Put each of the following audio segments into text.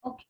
Okay.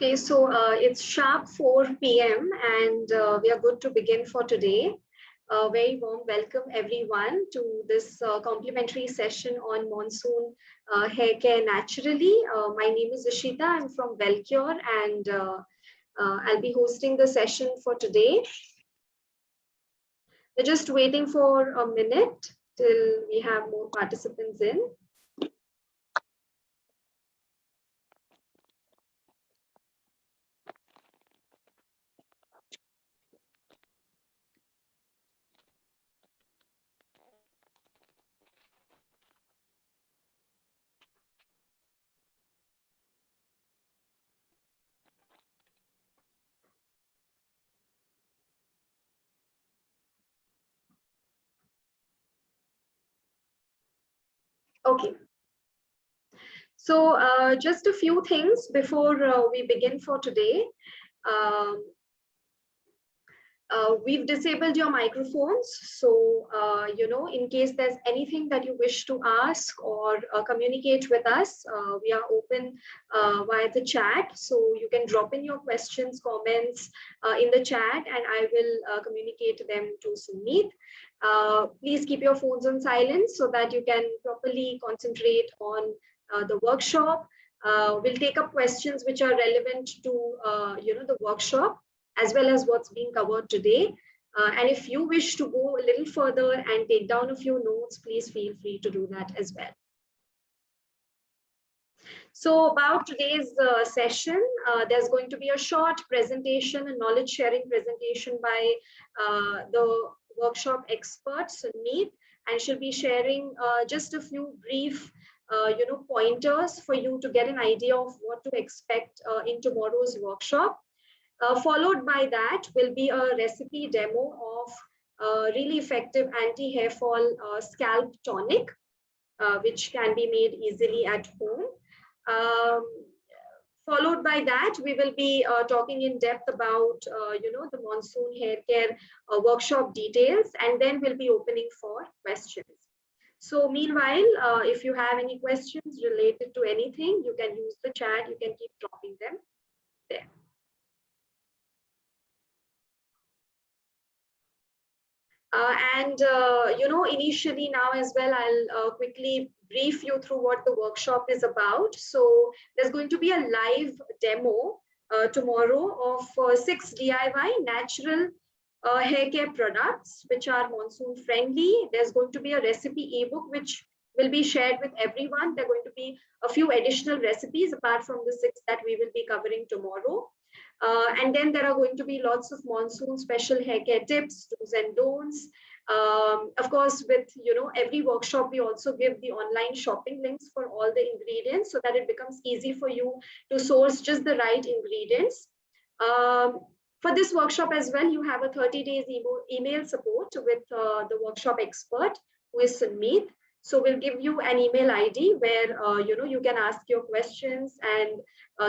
Okay, so it's sharp 4 p.m. and we are good to begin for today. A very warm welcome everyone to this complimentary session on monsoon hair care naturally. My name is Ishita. I'm from Wellcure and I'll be hosting the session for today. We're just waiting for a minute till we have more participants in. Okay. So just a few things before we begin for today. Um, we've disabled your microphones. So, in case there's anything that you wish to ask or communicate with us, we are open via the chat. So you can drop in your questions, comments in the chat and I will communicate them to Sumeet. Please keep your phones on silent so that you can properly concentrate on the workshop. We'll take up questions which are relevant to, the workshop as well as what's being covered today. And if you wish to go a little further and take down a few notes, please feel free to do that as well. So about today's session, there's going to be a short presentation, a knowledge sharing presentation by the workshop expert, Sumeet, and she'll be sharing just a few brief pointers for you to get an idea of what to expect in tomorrow's workshop. Followed by that will be a recipe demo of really effective anti-hair fall scalp tonic, which can be made easily at home. Followed by that, we will be talking in depth about, the monsoon hair care workshop details, and then we'll be opening for questions. So meanwhile, if you have any questions related to anything, you can use the chat, you can keep dropping them there. Initially now as well, I'll quickly brief you through what the workshop is about. So there's going to be a live demo tomorrow of 6 DIY natural hair care products, which are monsoon friendly. There's going to be a recipe ebook, which will be shared with everyone. There are going to be a few additional recipes apart from the 6 that we will be covering tomorrow. And then there are going to be lots of monsoon special hair care tips, do's and don'ts. Of course, with every workshop, we also give the online shopping links for all the ingredients so that it becomes easy for you to source just the right ingredients. For this workshop as well, you have a 30 days email support with the workshop expert, who is Sumeet. So we'll give you an email ID where you can ask your questions and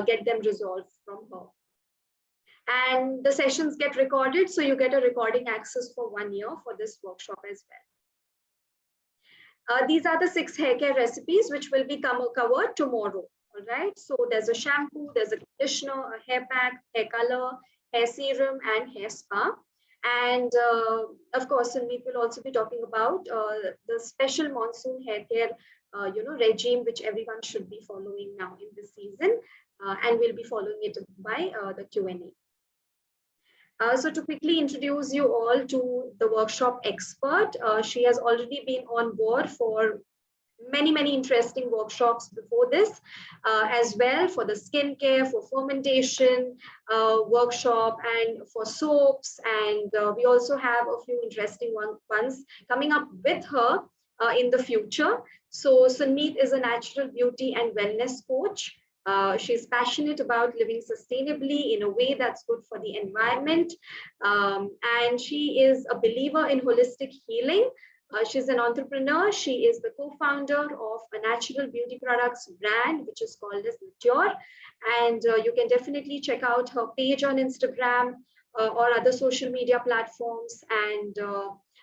get them resolved from her. And the sessions get recorded, so you get a recording access for 1 year for this workshop as well. These are the 6 hair care recipes which will be covered tomorrow. All right, so there's a shampoo, there's a conditioner, a hair pack, hair color, hair serum, and hair spa. And of course, Sumeet will also be talking about the special monsoon hair care regime which everyone should be following now in this season, and we'll be following it by the Q&A. So to quickly introduce you all to the workshop expert, she has already been on board for many interesting workshops before this as well, for the skincare, for fermentation workshop, and for soaps. And we also have a few interesting ones coming up with her in the future. So Sunmeet is a natural beauty and wellness coach. She's passionate about living sustainably in a way that's good for the environment. And she is a believer in holistic healing. She's an entrepreneur. She is the co-founder of a natural beauty products brand, which is called as Mature. And you can definitely check out her page on Instagram or other social media platforms, and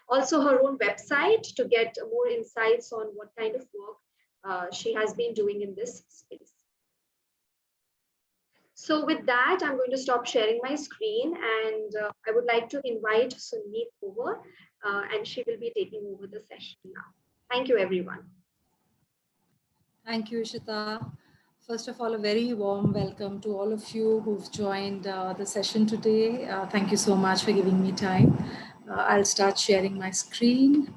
also her own website to get more insights on what kind of work she has been doing in this space. So with that, I'm going to stop sharing my screen, and I would like to invite Sunmeet over, and she will be taking over the session now. Thank you, everyone. Thank you, Ishita. First of all, a very warm welcome to all of you who've joined the session today. Thank you so much for giving me time. I'll start sharing my screen.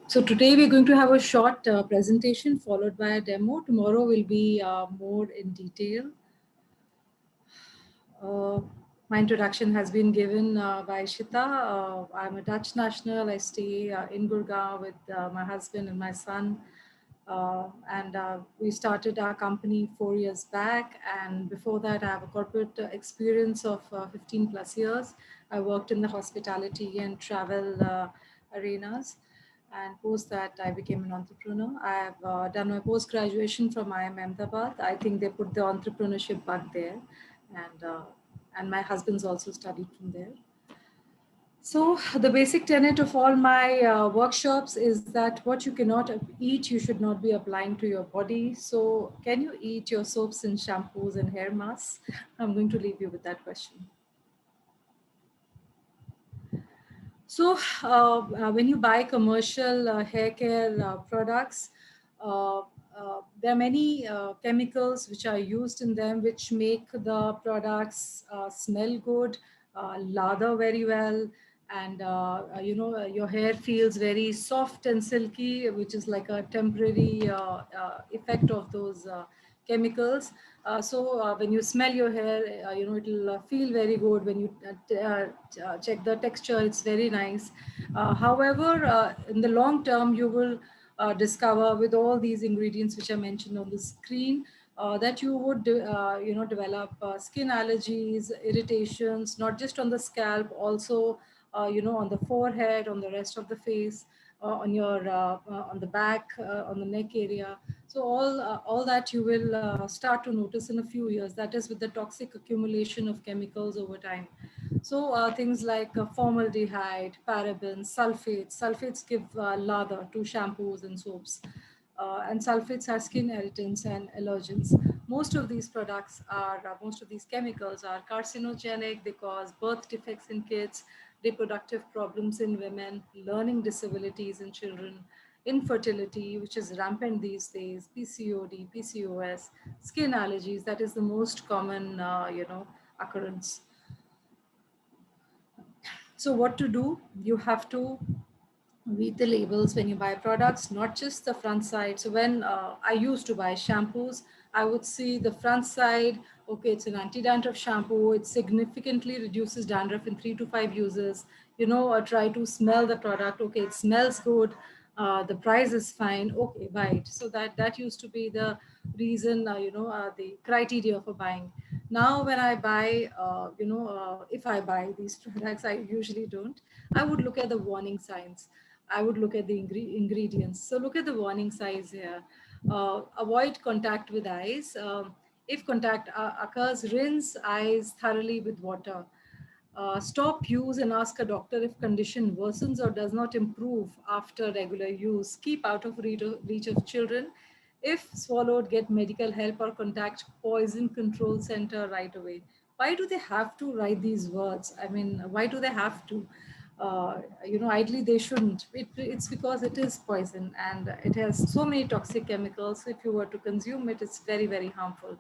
So today we're going to have a short presentation followed by a demo. Tomorrow will be more in detail. My introduction has been given by Shita. I'm a Dutch national. I stay in Gurgaon with my husband and my son. And we started our company 4 years back. And before that, I have a corporate experience of 15 plus years. I worked in the hospitality and travel arenas. And post that, I became an entrepreneur. I have done my post-graduation from IIM Ahmedabad. I think they put the entrepreneurship bug there. And my husband's also studied from there. So the basic tenet of all my workshops is that what you cannot eat, you should not be applying to your body. So can you eat your soaps and shampoos and hair masks? I'm going to leave you with that question. So when you buy commercial hair care products, there are many chemicals which are used in them, which make the products smell good, lather very well, and your hair feels very soft and silky, which is like a temporary effect of those chemicals. So when you smell your hair, it'll feel very good. When you check the texture, it's very nice. However, in the long term, you will discover with all these ingredients which are mentioned on the screen that you would develop skin allergies, irritations, not just on the scalp, also on the forehead, on the rest of the face, on the back, on the neck area. So all that you will start to notice in a few years. That is with the toxic accumulation of chemicals over time. So things like formaldehyde, parabens, sulfates. Sulfates give lather to shampoos and soaps. And sulfates are skin irritants and allergens. Most of these most of these chemicals are carcinogenic. They cause birth defects in kids, reproductive problems in women, learning disabilities in children, infertility, which is rampant these days, PCOD, PCOS, skin allergies. That is the most common, occurrence. So what to do? You have to read the labels when you buy products, not just the front side. So when I used to buy shampoos, I would see the front side, okay, it's an anti-dandruff shampoo. It significantly reduces dandruff in 3 to 5 uses. Try to smell the product. Okay, it smells good. The price is fine. Okay, buy it. So that used to be the reason, the criteria for buying. Now, when I buy, if I buy these products, I usually don't. I would look at the warning signs. I would look at the ingredients. So look at the warning signs here. Avoid contact with eyes. If contact occurs, rinse eyes thoroughly with water. Stop use and ask a doctor if condition worsens or does not improve after regular use. Keep out of reach of children. If swallowed, get medical help or contact poison control center right away. Why do they have to write these words? I mean, why do they have to? Ideally they shouldn't. It's because it is poison and it has so many toxic chemicals. If you were to consume it, it's very, very harmful.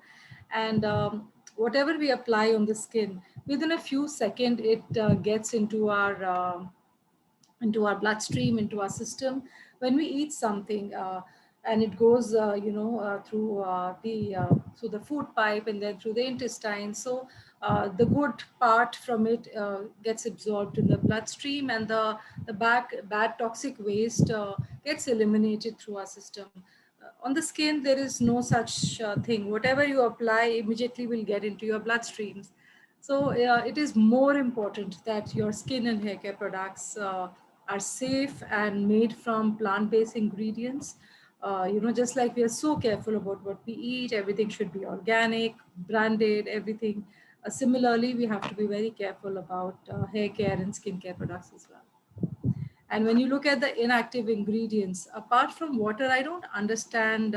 And whatever we apply on the skin, within a few seconds, it gets into our bloodstream, into our system. When we eat something, and it goes, through the food pipe and then through the intestine. So the good part from it gets absorbed in the bloodstream, and the bad toxic waste gets eliminated through our system. On the skin, there is no such thing. Whatever you apply immediately will get into your bloodstreams. So it is more important that your skin and hair care products are safe and made from plant-based ingredients. Just like we are so careful about what we eat, everything should be organic, branded, everything. Similarly, we have to be very careful about hair care and skincare products as well. And when you look at the inactive ingredients, apart from water, I don't understand,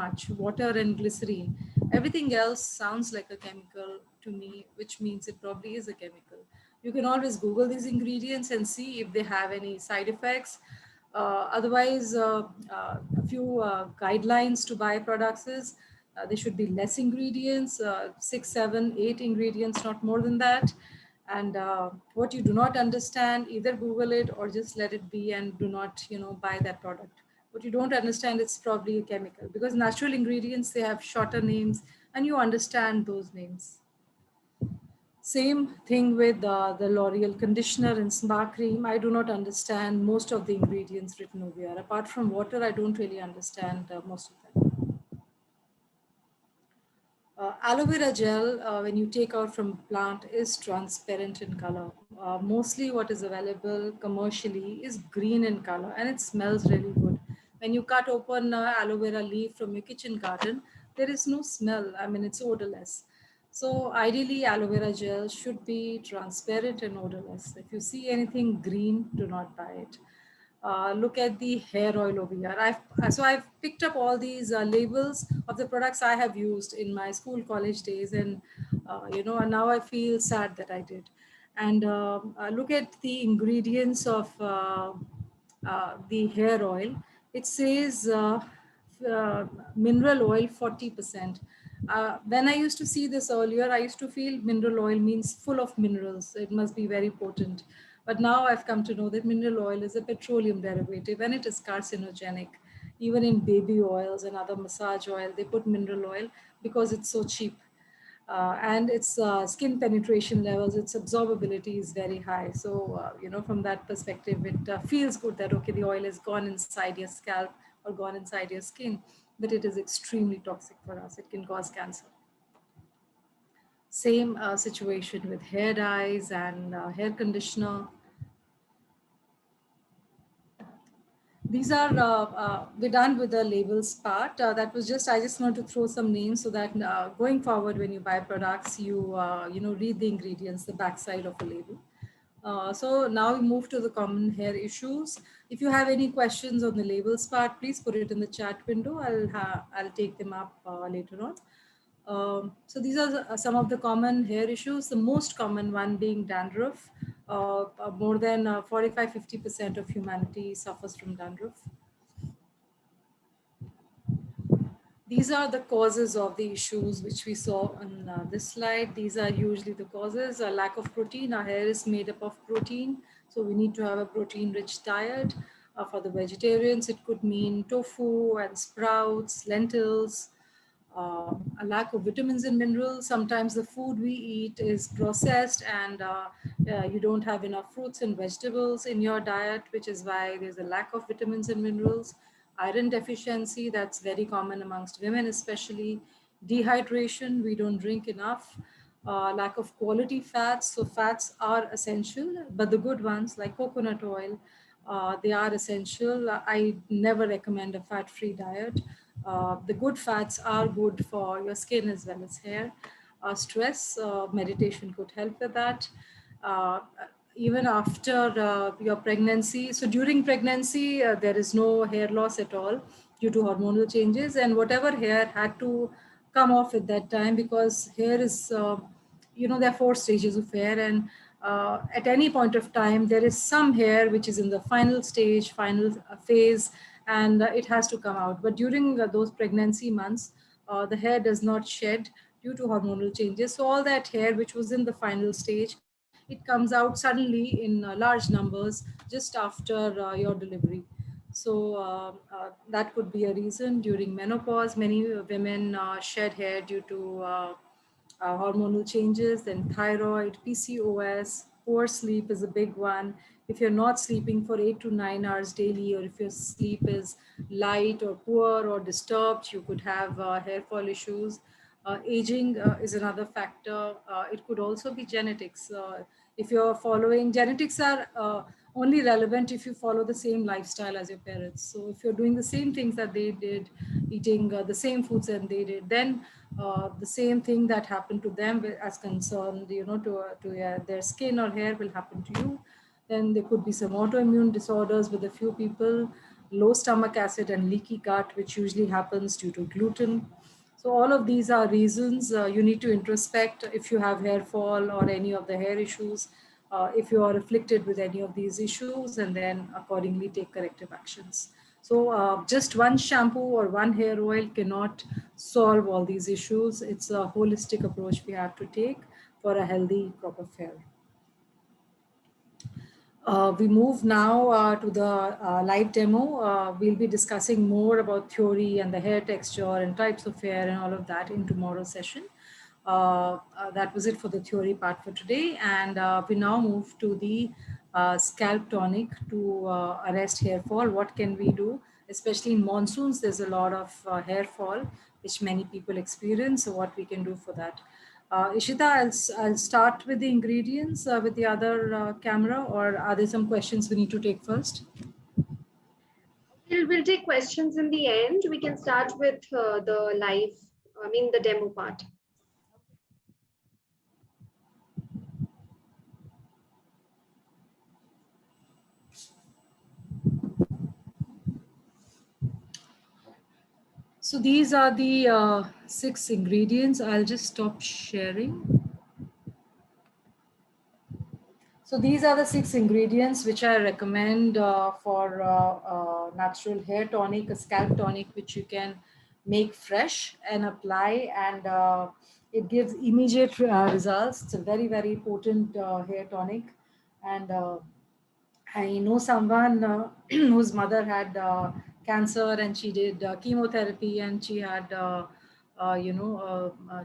much. Water and glycerine. Everything else sounds like a chemical to me, which means it probably is a chemical. You can always Google these ingredients and see if they have any side effects. Otherwise, a few guidelines to buy products is there should be less ingredients, 6, 7, 8 ingredients, not more than that. And what you do not understand, either Google it or just let it be and do not buy that product. What you don't understand, it's probably a chemical, because natural ingredients, they have shorter names and you understand those names. Same thing with the L'Oreal conditioner and spa cream. I do not understand most of the ingredients written over here. Apart from water, I don't really understand most of them. Aloe vera gel, when you take out from plant, is transparent in color. Mostly what is available commercially is green in color, and it smells really good. When you cut open aloe vera leaf from your kitchen garden, there is no smell. I mean, it's odorless. So ideally, aloe vera gel should be transparent and odorless. If you see anything green, do not buy it. Look at the hair oil over here. I've picked up all these labels of the products I have used in my school college days, and and now I feel sad that I did. And look at the ingredients of the hair oil. It says uh, mineral oil 40%. When I used to see this earlier, I used to feel mineral oil means full of minerals. It must be very potent. But now I've come to know that mineral oil is a petroleum derivative and it is carcinogenic. Even in baby oils and other massage oil, they put mineral oil because it's so cheap. And its skin penetration levels, its absorbability is very high. So, from that perspective, it feels good that, okay, the oil has gone inside your scalp or gone inside your skin, but it is extremely toxic for us. It can cause cancer. Same situation with hair dyes and hair conditioner. These are, we're done with the labels part. That was just, I just want to throw some names so that going forward, when you buy products, you read the ingredients, the backside of a label. So now we move to the common hair issues. If you have any questions on the labels part, please put it in the chat window. I'll take them up later on. So these are some of the common hair issues. The most common one being dandruff. More than 45-50% of humanity suffers from dandruff. These are the causes of the issues which we saw on this slide. These are usually the causes. A lack of protein. Our hair is made up of protein, so we need to have a protein-rich diet. For the vegetarians, it could mean tofu and sprouts, lentils. A lack of vitamins and minerals. Sometimes the food we eat is processed and you don't have enough fruits and vegetables in your diet, which is why there's a lack of vitamins and minerals. Iron deficiency, that's very common amongst women, especially. Dehydration, we don't drink enough. Lack of quality fats. So fats are essential, but the good ones like coconut oil, they are essential. I never recommend a fat-free diet. The good fats are good for your skin as well as hair. Stress, meditation could help with that. Even after your pregnancy. So during pregnancy, there is no hair loss at all due to hormonal changes, and whatever hair had to come off at that time, because hair is, there are 4 stages of hair, and at any point of time, there is some hair which is in the final stage, final phase, and it has to come out. But during those pregnancy months, the hair does not shed due to hormonal changes. So all that hair which was in the final stage, it comes out suddenly in large numbers just after your delivery. So that could be a reason. During menopause, many women shed hair due to hormonal changes. Then thyroid, PCOS, poor sleep is a big one. If you're not sleeping for 8 to 9 hours daily, or if your sleep is light or poor or disturbed, you could have hair fall issues. Aging is another factor. It could also be genetics. If you're following, genetics are only relevant if you follow the same lifestyle as your parents. So if you're doing the same things that they did, eating the same foods that they did, then the same thing that happened to them as concerned, to their skin or hair will happen to you. Then there could be some autoimmune disorders with a few people, low stomach acid and leaky gut, which usually happens due to gluten. So all of these are reasons you need to introspect if you have hair fall or any of the hair issues, if you are afflicted with any of these issues, and then accordingly take corrective actions. So just one shampoo or one hair oil cannot solve all these issues. It's a holistic approach we have to take for a healthy crop of hair. We move now to the live demo. We'll be discussing more about theory and the hair texture and types of hair and all of that in tomorrow's session. That was it for the theory part for today. And we now move to the scalp tonic to arrest hair fall. What can we do? Especially in monsoons, there's a lot of hair fall, which many people experience. So what we can do for that. Ishita, I'll start with the ingredients with the other camera, or are there some questions we need to take first? We'll take questions in the end. We can start with the live, the demo part. So these are the 6 ingredients. I'll just stop sharing. So these are the 6 ingredients which I recommend for natural hair tonic, a scalp tonic, which you can make fresh and apply, and it gives immediate results. It's a very, very potent hair tonic. And I know someone whose mother had cancer, and she did chemotherapy, and she had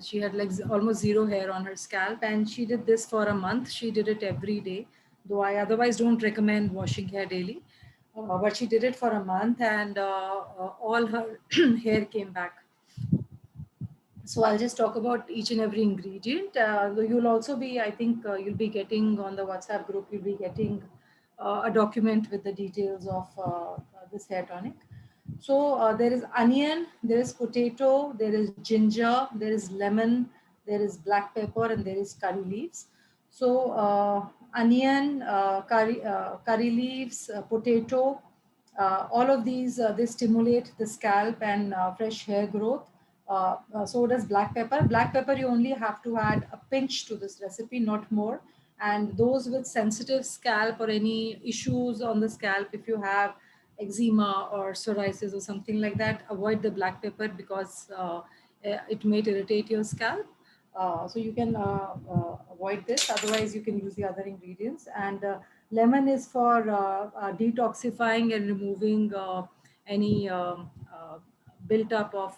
she had like almost zero hair on her scalp, and she did this for a month. She did it every day, though I otherwise don't recommend washing hair daily. But she did it for a month, and all her hair came back. So I'll just talk about each and every ingredient. You'll also be, I think, you'll be getting on the WhatsApp group, you'll be getting a document with the details of this hair tonic. So there is onion, there is potato, there is ginger, there is lemon, there is black pepper, and there is curry leaves. So onion, curry leaves, potato, all of these, they stimulate the scalp and fresh hair growth. So does black pepper. Black pepper, you only have to add a pinch to this recipe, not more. And those with sensitive scalp or any issues on the scalp, if you have eczema or psoriasis or something like that, avoid the black pepper because it may irritate your scalp. So you can avoid this. Otherwise, you can use the other ingredients. And lemon is for detoxifying and removing any built up of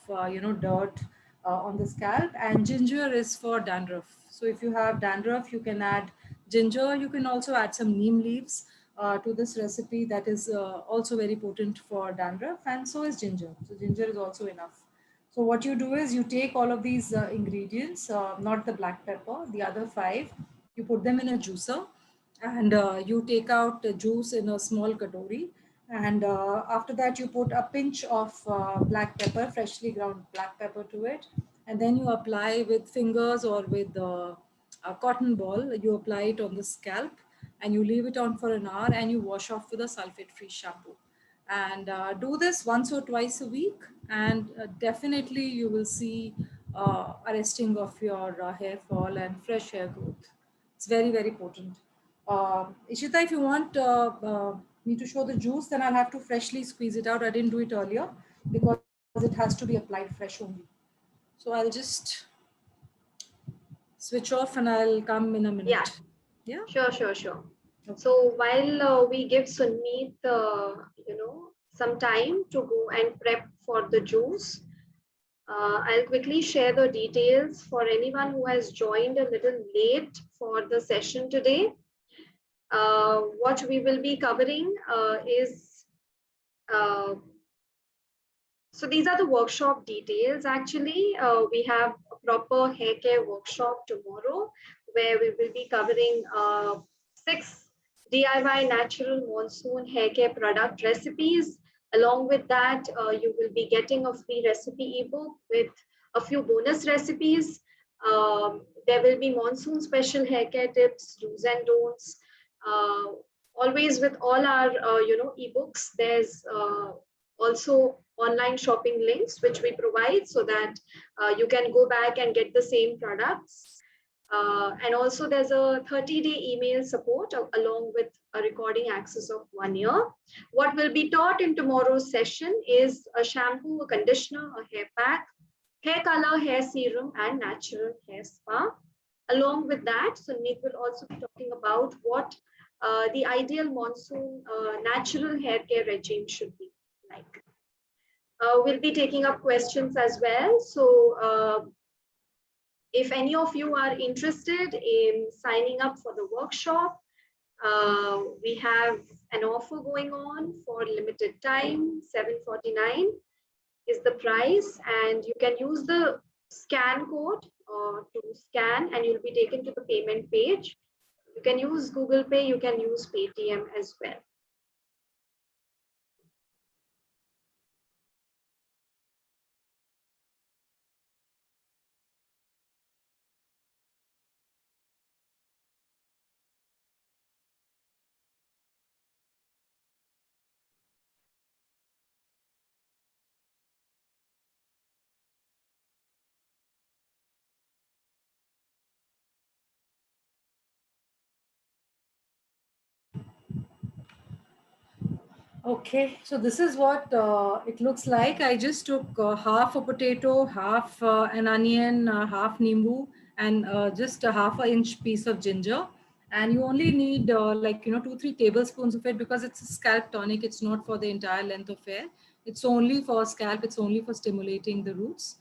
dirt on the scalp. And ginger is for dandruff. So if you have dandruff, you can add ginger. You can also add some neem leaves to this recipe. That is also very potent for dandruff, and so is ginger. So ginger is also enough. So what you do is you take all of these ingredients, not the black pepper, the other 5, you put them in a juicer, and you take out the juice in a small katori. And after that, you put a pinch of black pepper, freshly ground black pepper to it. And then you apply with fingers or with a cotton ball, you apply it on the scalp, and you leave it on for an hour, and you wash off with a sulfate-free shampoo. And do this once or twice a week, and definitely you will see arresting of your hair fall and fresh hair growth. It's very, very potent. Ishita, if you want me to show the juice, then I'll have to freshly squeeze it out. I didn't do it earlier because it has to be applied fresh only. So I'll just switch off and I'll come in a minute. Yeah. Yeah. Sure. Okay. So while we give Sunmeet, some time to go and prep for the juice, I'll quickly share the details for anyone who has joined a little late for the session today. What we will be covering is so these are the workshop details. Actually, we have a proper hair care workshop tomorrow where we will be covering 6 DIY natural monsoon hair care product recipes. Along with that, you will be getting a free recipe ebook with a few bonus recipes. There will be monsoon special hair care tips, do's and don'ts. Uh, Always with all our ebooks, there's also online shopping links which we provide so that you can go back and get the same products. And also there's a 30-day email support along with a recording access of 1 year. What will be taught in tomorrow's session is a shampoo, a conditioner, a hair pack, hair color, hair serum, and natural hair spa. Along with that, Sunmeet will also be talking about what the ideal monsoon natural hair care regime should be like. We'll be taking up questions as well. So if any of you are interested in signing up for the workshop, we have an offer going on for limited time. $749 is the price, and you can use the scan code to scan, and you'll be taken to the payment page. You can use Google Pay, you can use Paytm as well. Okay, so this is what it looks like. I just took half a potato, half an onion, half nimbu, and just a half an inch piece of ginger. And you only need 2-3 tablespoons of it because it's a scalp tonic. It's not for the entire length of hair. It's only for scalp. It's only for stimulating the roots.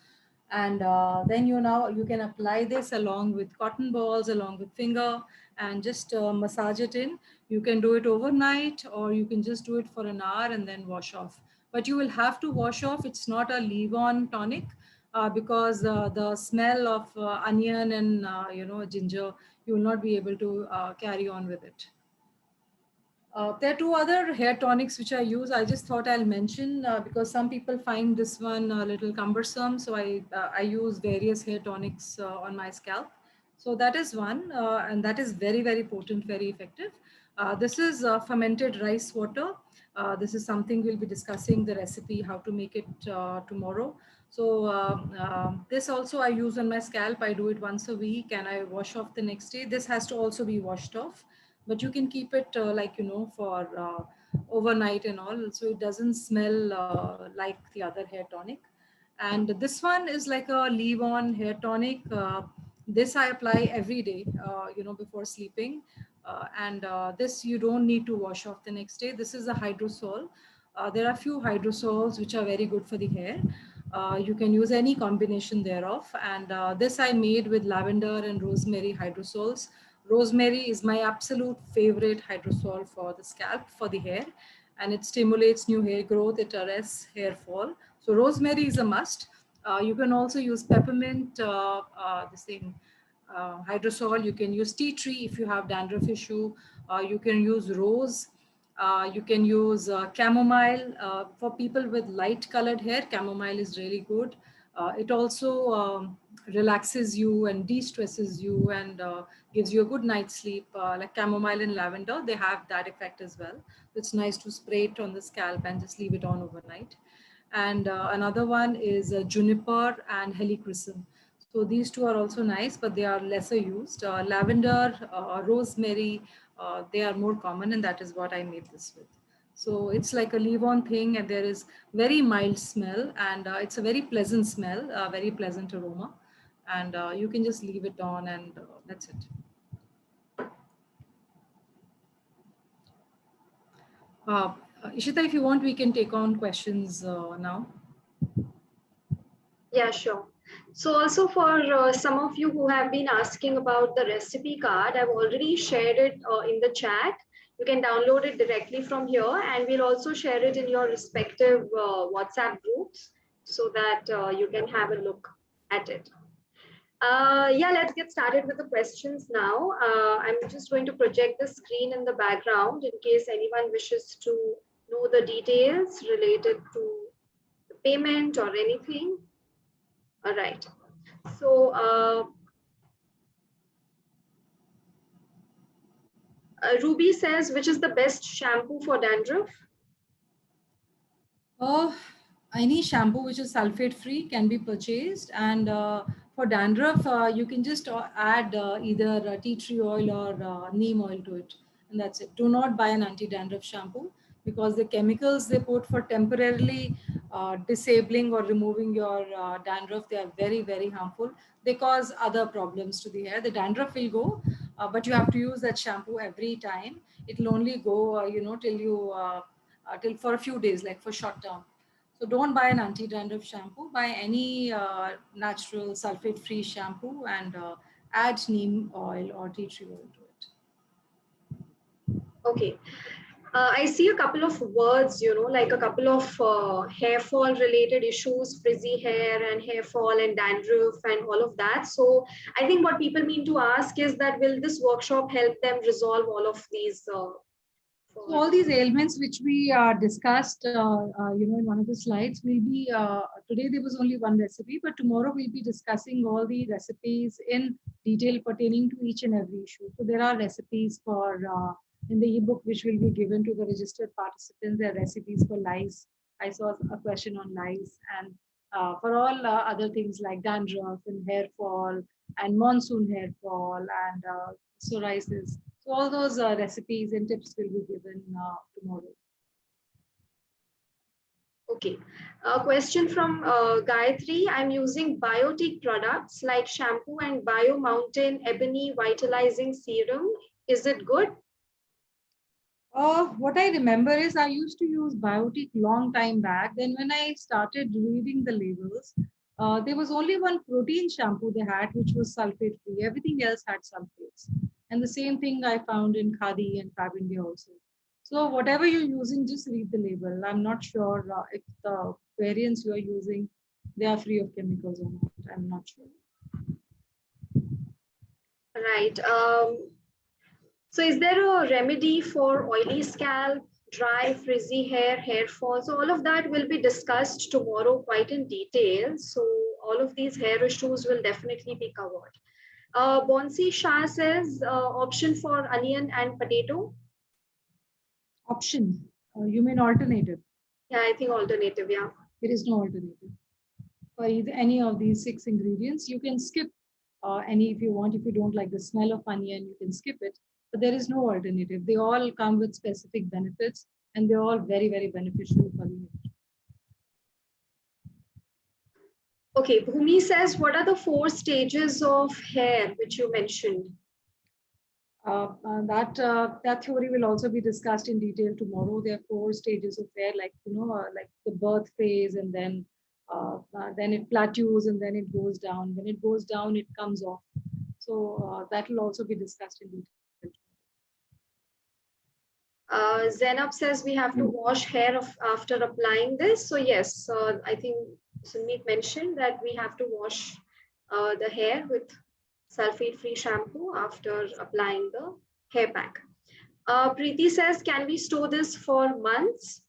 And then you can apply this along with cotton balls, along with finger, and just massage it in. You can do it overnight or you can just do it for an hour and then wash off. But you will have to wash off. It's not a leave-on tonic because the smell of onion and ginger, you will not be able to carry on with it. There are two other hair tonics which I use. I just thought I'll mention because some people find this one a little cumbersome. So I use various hair tonics on my scalp. So that is one, and that is very, very potent, very effective. This is fermented rice water. This is something we'll be discussing the recipe, how to make it tomorrow. So this also I use on my scalp. I do it once a week and I wash off the next day. This has to also be washed off, but you can keep it for overnight and all, so it doesn't smell like the other hair tonic. And this one is like a leave-on hair tonic. This I apply every day before sleeping, and this you don't need to wash off the next day. This is a hydrosol. There are few hydrosols which are very good for the hair. You can use any combination thereof, and this I made with lavender and rosemary hydrosols. Rosemary is my absolute favorite hydrosol for the scalp, for the hair, and it stimulates new hair growth, it arrests hair fall. So rosemary is a must. You can also use peppermint, hydrosol. You can use tea tree if you have dandruff issue. You can use rose. You can use chamomile. For people with light colored hair, chamomile is really good. It also relaxes you and de-stresses you and gives you a good night's sleep. Like chamomile and lavender, they have that effect as well. It's nice to spray it on the scalp and just leave it on overnight. And another one is juniper and helichrysum. So these two are also nice, but they are lesser used. Lavender, rosemary, they are more common, and that is what I made this with. So it's like a leave-on thing, and there is very mild smell, and it's a very pleasant smell, very pleasant aroma. and you can just leave it on, and that's it. Uh, Ishita, if you want, we can take on questions now. Yeah, sure. So also for some of you who have been asking about the recipe card, I've already shared it in the chat. You can download it directly from here, and we'll also share it in your respective WhatsApp groups so that you can have a look at it. Yeah, let's get started with the questions now. I'm just going to project the screen in the background in case anyone wishes to know the details related to the payment or anything. All right. So Ruby says, which is the best shampoo for dandruff? Uh, any shampoo which is sulfate free can be purchased, and for dandruff, you can just add either tea tree oil or neem oil to it, and that's it. Do not buy an anti-dandruff shampoo because the chemicals they put for temporarily disabling or removing your dandruff, they are very, very harmful. They cause other problems to the hair. The dandruff will go, but you have to use that shampoo every time. It will only go, till you till for a few days, like for short term. So don't buy an anti-dandruff shampoo. Buy any natural sulfate-free shampoo, and add neem oil or tea tree oil to it. Okay. I see a couple of words, like a couple of hair fall related issues, frizzy hair and hair fall and dandruff and all of that. So I think what people mean to ask is that will this workshop help them resolve all of these So all these ailments which we discussed, in one of the slides, will be today. There was only one recipe, but tomorrow we'll be discussing all the recipes in detail pertaining to each and every issue. So there are recipes for in the ebook which will be given to the registered participants. There are recipes for lice. I saw a question on lice, and for all other things like dandruff and hair fall and monsoon hair fall and psoriasis. So all those recipes and tips will be given tomorrow. Okay. A question from Gayatri. I'm using biotic products like shampoo and Bio Mountain Ebony Vitalizing Serum. Is it good? What I remember is I used to use Biotic long time back. Then when I started reading the labels, there was only one protein shampoo they had, which was sulfate free. Everything else had sulfates. And the same thing I found in Khadi and Fab India also. So whatever you're using, just read the label. I'm not sure if the variants you are using, they are free of chemicals or not. I'm not sure. Right. So is there a remedy for oily scalp, dry, frizzy hair, hair fall? So all of that will be discussed tomorrow quite in detail. So all of these hair issues will definitely be covered. Bonsi Shah says option for onion and potato. Option. You mean alternative? Yeah, I think alternative. Yeah. There is no alternative. For either any of these 6 ingredients, you can skip any if you want. If you don't like the smell of onion, you can skip it. But there is no alternative. They all come with specific benefits, and they're all very, very beneficial for the hair. Okay, Bhumi says, what are the 4 stages of hair which you mentioned? That theory will also be discussed in detail tomorrow. There are 4 stages of hair, like like the birth phase, and then it plateaus, and then it goes down. When it goes down, it comes off. So that will also be discussed in detail. Zainab says we have to wash hair after applying this. So yes, I think Sunmeet mentioned that we have to wash the hair with sulfate-free shampoo after applying the hair pack. Preeti says, can we store this for months?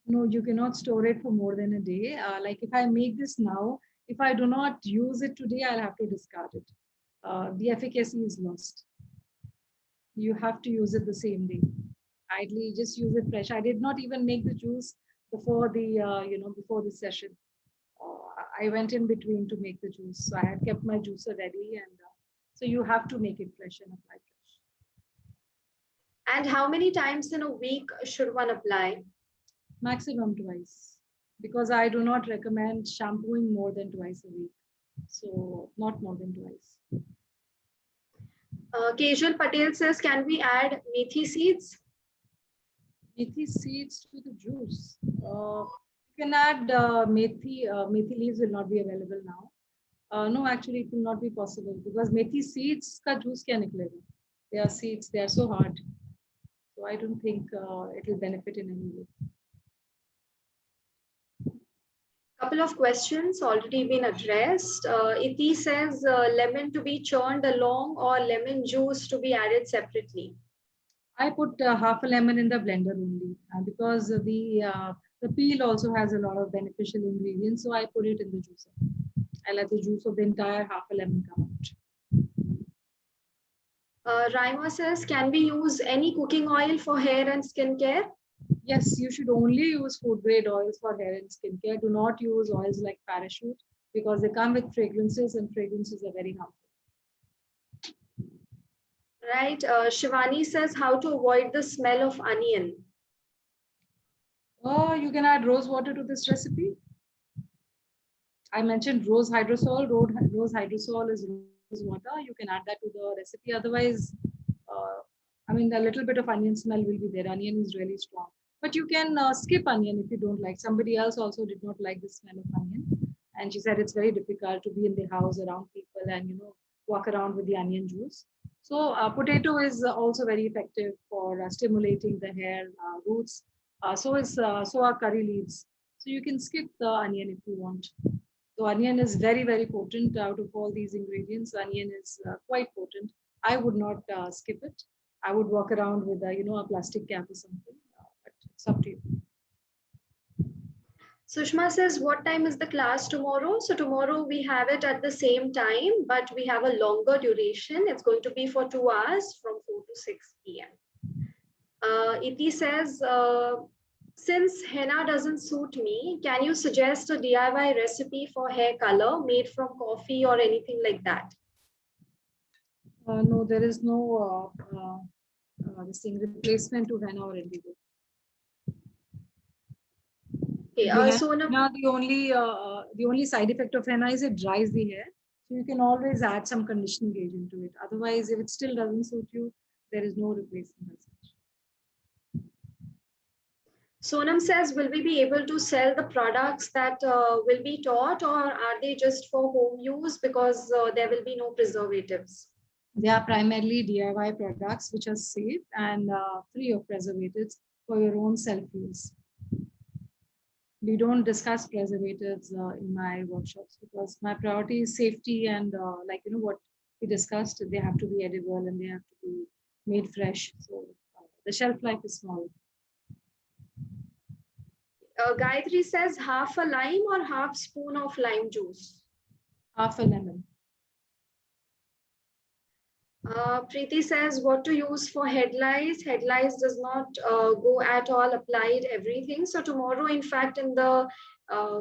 No, you cannot store it for more than a day. Like if I make this now, if I do not use it today, I'll have to discard it. The efficacy is lost. You have to use it the same day. Ideally, just use it fresh. I did not even make the juice before before the session. I went in between to make the juice, so I had kept my juicer ready, and so you have to make it fresh and apply fresh. And how many times in a week should one apply? Maximum twice, because I do not recommend shampooing more than twice a week. So not more than twice. Kejal Patel says, can we add methi seeds? Methi seeds to the juice. You can add methi. Methi leaves will not be available now. No, actually, it will not be possible because methi seeds ka juice kya niklega? They are seeds. They are so hard. So I don't think it will benefit in any way. Couple of questions already been addressed. Iti says lemon to be churned along or lemon juice to be added separately. I put half a lemon in the blender only because the peel also has a lot of beneficial ingredients. So I put it in the juicer. I let the juice of the entire half a lemon come out. Raima says, can we use any cooking oil for hair and skincare? Yes, you should only use food grade oils for hair and skincare. Do not use oils like Parachute because they come with fragrances and fragrances are very harmful. Right. Shivani says, how to avoid the smell of onion? Oh, you can add rose water to this recipe. I mentioned rose hydrosol. Rose hydrosol is rose water. You can add that to the recipe. Otherwise, I mean, a little bit of onion smell will be there. Onion is really strong. But you can skip onion if you don't like. Somebody else also did not like the smell of onion. And she said it's very difficult to be in the house around people and, walk around with the onion juice. So potato is also very effective for stimulating the hair roots. So are curry leaves. So you can skip the onion if you want. So onion is very, very potent out of all these ingredients. Onion is quite potent. I would not skip it. I would walk around with a plastic cap or something. But it's up to you. Sushma says, what time is the class tomorrow? So tomorrow we have it at the same time, but we have a longer duration. It's going to be for 2 hours from 4 to 6 p.m. Iti says, since henna doesn't suit me, can you suggest a DIY recipe for hair color made from coffee or anything like that? No, there is no this thing replacement to henna or indigo. Okay, Now the only side effect of henna is it dries the hair. So you can always add some conditioning agent to it. Otherwise, if it still doesn't suit you, there is no replacement as such. Sonam says, will we be able to sell the products that will be taught, or are they just for home use because there will be no preservatives? They are primarily DIY products which are safe and free of preservatives for your own self-use. We don't discuss preservatives in my workshops because my priority is safety and what we discussed, they have to be edible and they have to be made fresh. So the shelf life is small. Gayatri says half a lime or half spoon of lime juice? Half a lemon. Preeti says what to use for head lice. Head lice does not go at all applied everything. So tomorrow, in fact, in the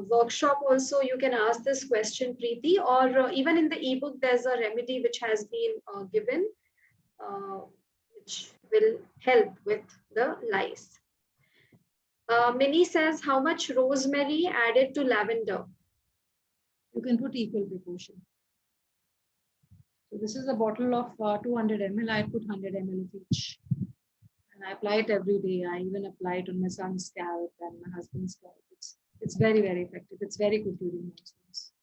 workshop also, you can ask this question, Preeti, or even in the ebook, there's a remedy which has been given, which will help with the lice. Minnie says, how much rosemary added to lavender? You can put equal proportion. So this is a bottle of 200 ml. I put 100 ml of each. And I apply it every day. I even apply it on my son's scalp and my husband's scalp. It's very, very effective. It's very good during monsoons.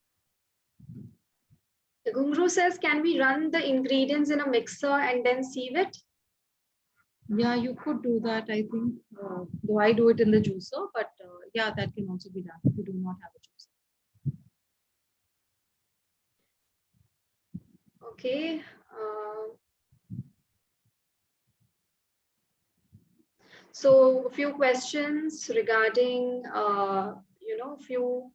Gungru says, can we run the ingredients in a mixer and then sieve it? Yeah, you could do that, I think. Though I do it in the juicer, but yeah, that can also be done if you do not have a juicer. Okay. So a few questions regarding, few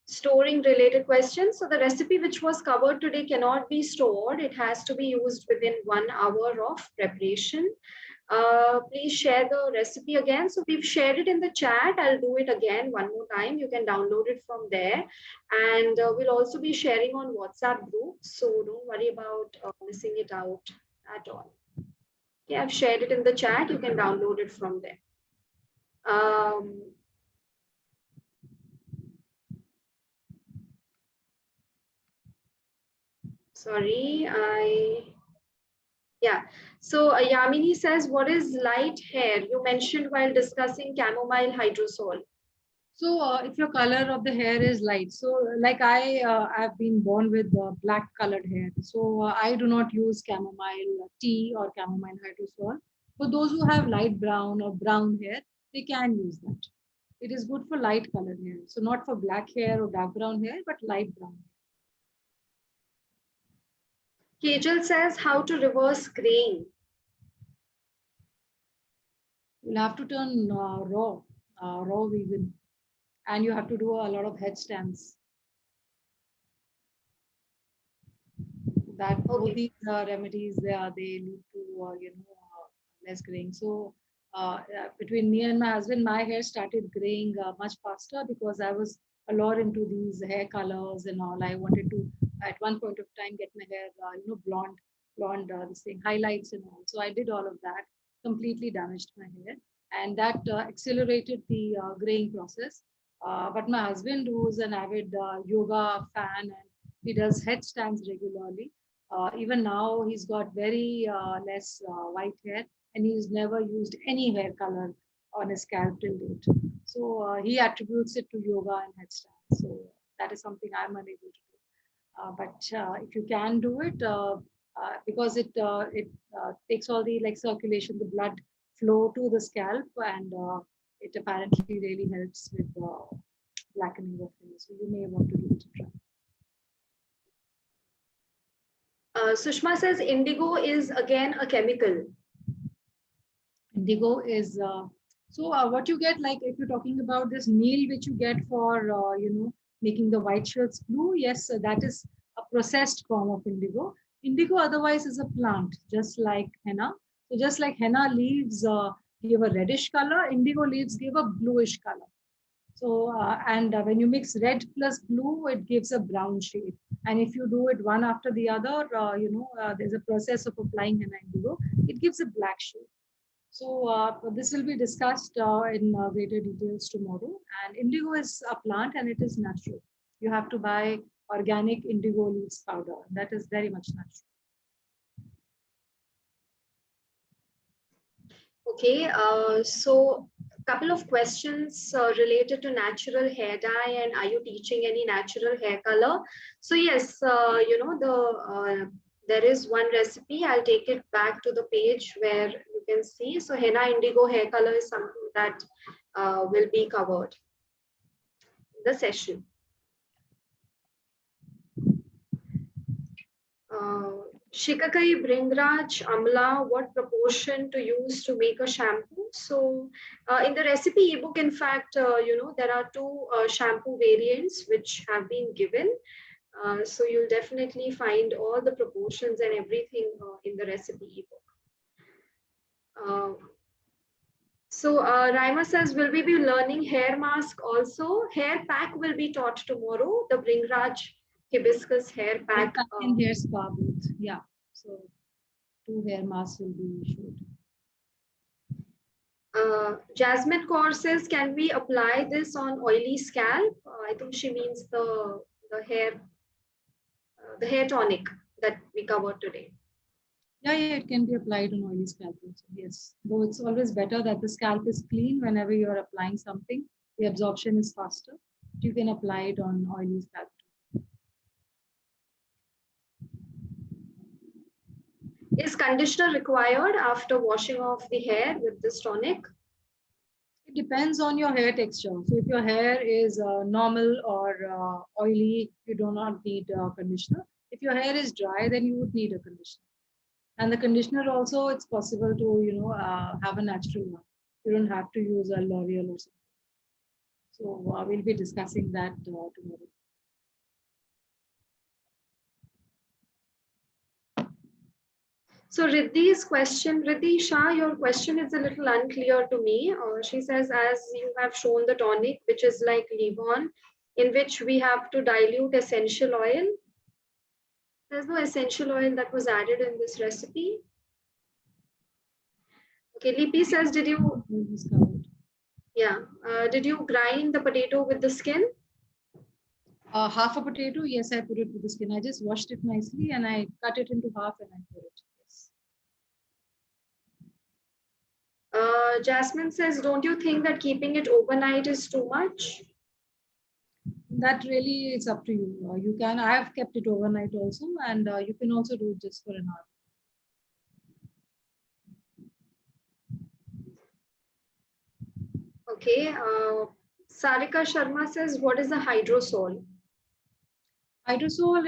storing related questions. So the recipe which was covered today cannot be stored. It has to be used within 1 hour of preparation. Please share the recipe again. So we've shared it in the chat. I'll do it again one more time. You can download it from there. And we'll also be sharing on WhatsApp group. So don't worry about missing it out at all. Okay, I've shared it in the chat. You can download it from there. Sorry, yeah. So Yamini says, what is light hair? You mentioned while discussing chamomile hydrosol. So if your color of the hair is light, so like I've been born with black colored hair, so I do not use chamomile tea or chamomile hydrosol. For those who have light brown or brown hair, they can use that. It is good for light colored hair, so not for black hair or dark brown hair, but light brown. Kajal says, how to reverse graying? You'll have to turn raw vegan, and you have to do a lot of headstands. That both these remedies they lead to less graying. So between me and my husband, my hair started graying much faster because I was a lot into these hair colors and all. I wanted to at one point of time get my hair blonde this thing highlights and all. So I did all of that. Completely damaged my hair, and that accelerated the graying process. But my husband, who's an avid yoga fan, and he does headstands regularly. Even now, he's got very less white hair, and he's never used any hair color on his scalp till date. So he attributes it to yoga and headstand. So that is something I'm unable to do. But if you can do it, because it takes all the like circulation, the blood flow to the scalp, and it apparently really helps with blackening of hair. So you may want to give it a try. Sushma says indigo is again a chemical. Indigo is what you get, like if you're talking about this meal which you get for making the white shirts blue. Yes, that is a processed form of indigo. Indigo otherwise is a plant, just like henna. So just like henna leaves give a reddish color, indigo leaves give a bluish color. So, and when you mix red plus blue, it gives a brown shade. And if you do it one after the other, there's a process of applying henna indigo, it gives a black shade. So this will be discussed in greater details tomorrow. And indigo is a plant and it is natural. You have to buy organic indigo leaves powder. That is very much natural. Okay, so a couple of questions related to natural hair dye, and are you teaching any natural hair color? So yes, there is one recipe. I'll take it back to the page where you can see. So henna indigo hair color is something that will be covered in the session. Shikakai, Bringraj, Amla, what proportion to use to make a shampoo? So in the recipe ebook, in fact, there are two shampoo variants which have been given. So you'll definitely find all the proportions and everything in the recipe ebook. So Raima says, will we be learning hair mask also? Hair pack will be taught tomorrow. The Bringraj hibiscus hair pack. And hair spa both. Yeah. So 2 hair masks will be issued. Jasmine Kaur says, can we apply this on oily scalp? I think she means the hair tonic that we covered today. Yeah, it can be applied on oily scalp also. Yes, though it's always better that the scalp is clean whenever you're applying something. The absorption is faster. You can apply it on oily scalp. Is conditioner required after washing off the hair with this tonic? It depends on your hair texture. So if your hair is normal or oily, you do not need conditioner. If your hair is dry, then you would need a conditioner. And the conditioner also, it's possible to have a natural one. You don't have to use a L'Oreal or something. So we'll be discussing that tomorrow. So Riddhi's question, Riddhi Shah, your question is a little unclear to me. She says, as you have shown the tonic, which is like Leave-On, in which we have to dilute essential oil. There's no essential oil that was added in this recipe. Okay, Lipi says, did you grind the potato with the skin? Half a potato, yes, I put it with the skin. I just washed it nicely and I cut it into half and I put it. Yes. Jasmine says, don't you think that keeping it overnight is too much? That really is up to you. You can. I have kept it overnight also, and you can also do it just for an hour. Okay. Sarika Sharma says, what is the hydrosol? Hydrosol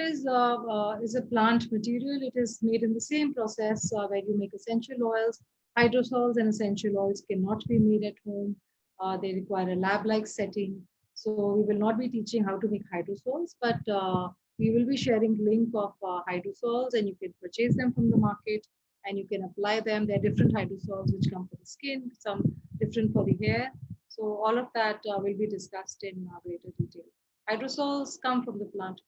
is a plant material. It is made in the same process where you make essential oils. Hydrosols and essential oils cannot be made at home. They require a lab-like setting. So we will not be teaching how to make hydrosols, but we will be sharing link of hydrosols, and you can purchase them from the market and you can apply them. There are different hydrosols which come for the skin, some different for the hair. So all of that will be discussed in greater detail. Hydrosols come from the plant.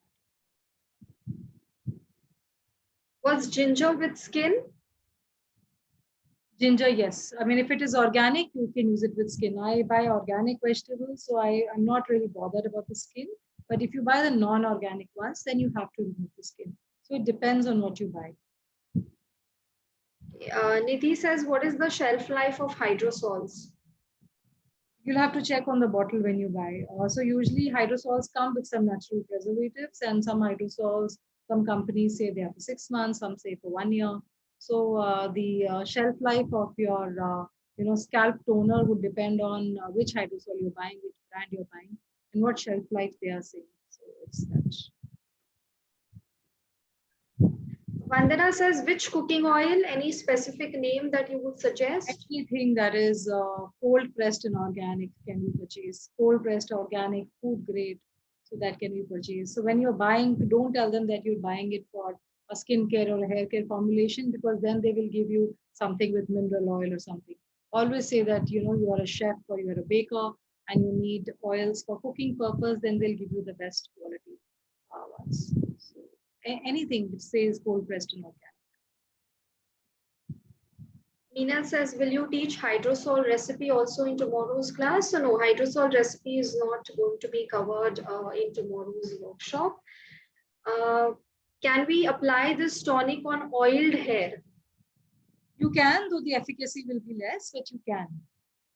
Was ginger with skin? Ginger, yes. I mean, if it is organic, you can use it with skin. I buy organic vegetables, so I'm not really bothered about the skin. But if you buy the non-organic ones, then you have to remove the skin. So it depends on what you buy. Nidhi says, what is the shelf life of hydrosols? You'll have to check on the bottle when you buy. So usually hydrosols come with some natural preservatives, and some hydrosols, some companies say they are for 6 months, some say for 1 year. So the shelf life of your scalp toner would depend on which hydrosol you're buying, which brand you're buying, and what shelf life they are saying. So it's that. Vandana says, which cooking oil? Any specific name that you would suggest? Anything that is cold pressed and organic can be purchased. Cold pressed, organic, food grade, so that can be purchased. So when you're buying, don't tell them that you're buying it for a skincare or a hair care formulation, because then they will give you something with mineral oil or something. Always say that you are a chef or you're a baker and you need oils for cooking purpose. Then they'll give you the best quality ones. So anything which says cold pressed and organic. Meena says, will you teach hydrosol recipe also in tomorrow's class? So no, hydrosol recipe is not going to be covered in tomorrow's workshop. Can we apply this tonic on oiled hair? You can, though the efficacy will be less, but you can.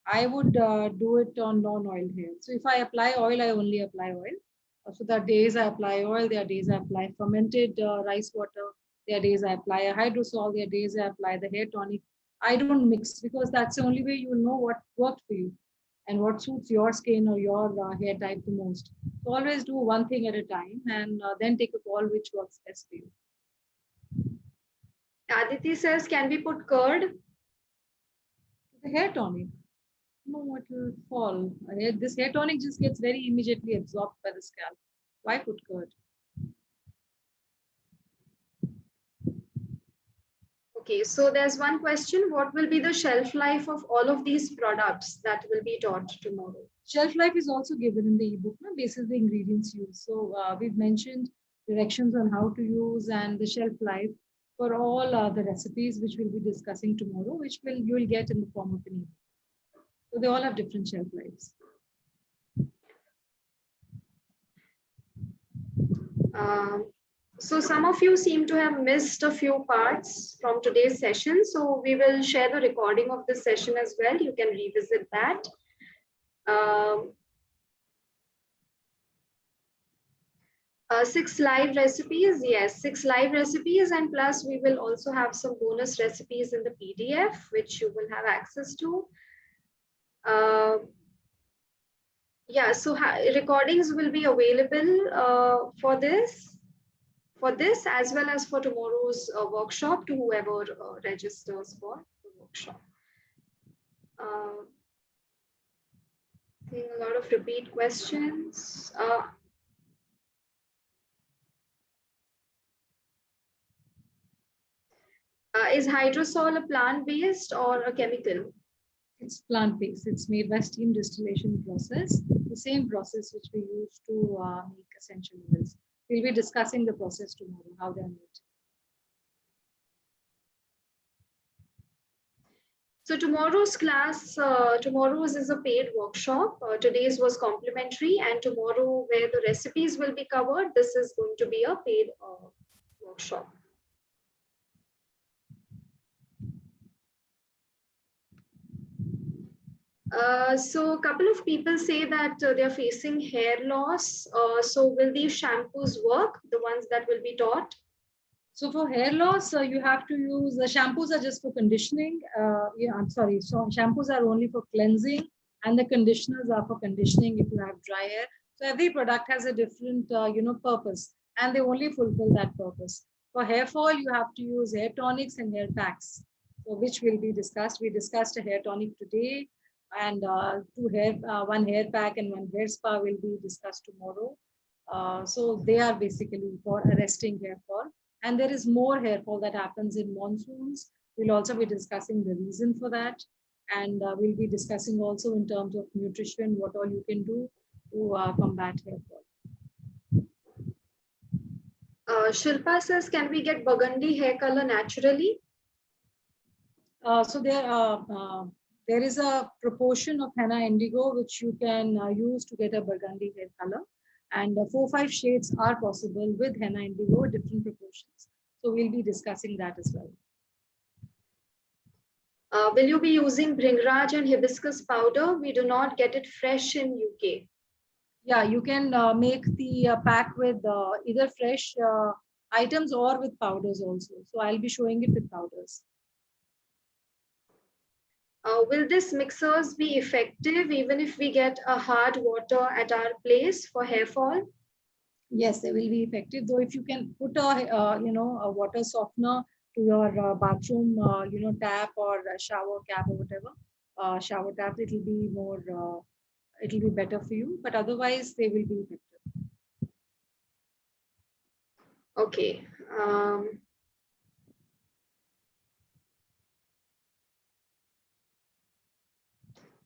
I would do it on non-oil hair. So if I apply oil, I only apply oil. So there are days I apply oil, there are days I apply fermented rice water, there are days I apply a hydrosol, there are days I apply the hair tonic. I don't mix, because that's the only way you will know what worked for you and what suits your skin or your hair type the most. So always do one thing at a time, and then take a call which works best for you. Aditi says, can we put curd? The hair tonic. No, it will fall. This hair tonic just gets very immediately absorbed by the scalp. Why put curd? Okay, so there's one question. What will be the shelf life of all of these products that will be taught tomorrow? Shelf life is also given in the ebook, no? Basis the ingredients used. So we've mentioned directions on how to use and the shelf life for all the recipes which we'll be discussing tomorrow, which you will get in the form of an ebook. So they all have different shelf lives. So some of you seem to have missed a few parts from today's session. So we will share the recording of this session as well. You can revisit that. 6 live recipes. Yes, 6 live recipes. And plus we will also have some bonus recipes in the PDF, which you will have access to. Yeah, so recordings will be available for this as well as for tomorrow's workshop to whoever registers for the workshop. I think a lot of repeat questions. Is hydrosol a plant-based or a chemical? It's plant-based. It's made by steam distillation process, the same process which we use to make essential oils. We'll be discussing the process tomorrow, how they're made. So tomorrow's is a paid workshop. Today's was complimentary, and tomorrow, where the recipes will be covered, this is going to be a paid workshop. So a couple of people say that they're facing hair loss. So will these shampoos work, the ones that will be taught? So for hair loss, you have to use the shampoos are just for conditioning. Yeah, I'm sorry. So shampoos are only for cleansing, and the conditioners are for conditioning if you have dry hair. So every product has a different, purpose, and they only fulfill that purpose. For hair fall, you have to use hair tonics and hair packs, so which will be discussed. We discussed a hair tonic today, and one hair pack and one hair spa will be discussed tomorrow. So they are basically for arresting hair fall. And there is more hair fall that happens in monsoons. We'll also be discussing the reason for that. And we'll be discussing also in terms of nutrition, what all you can do to combat hair fall. Shilpa says, can we get burgundy hair color naturally? So there is a proportion of henna indigo which you can use to get a burgundy hair color. And 4-5 shades are possible with henna indigo, different proportions. So we'll be discussing that as well. Will you be using Bhringraj and hibiscus powder? We do not get it fresh in UK. Yeah, you can make the pack with either fresh items or with powders also. So I'll be showing it with powders. Will this mixers be effective even if we get a hard water at our place for hair fall? Yes, they will be effective. Though if you can put a water softener to your bathroom tap or shower cap or whatever shower tap, it will be more it will be better for you. But otherwise, they will be effective. Okay.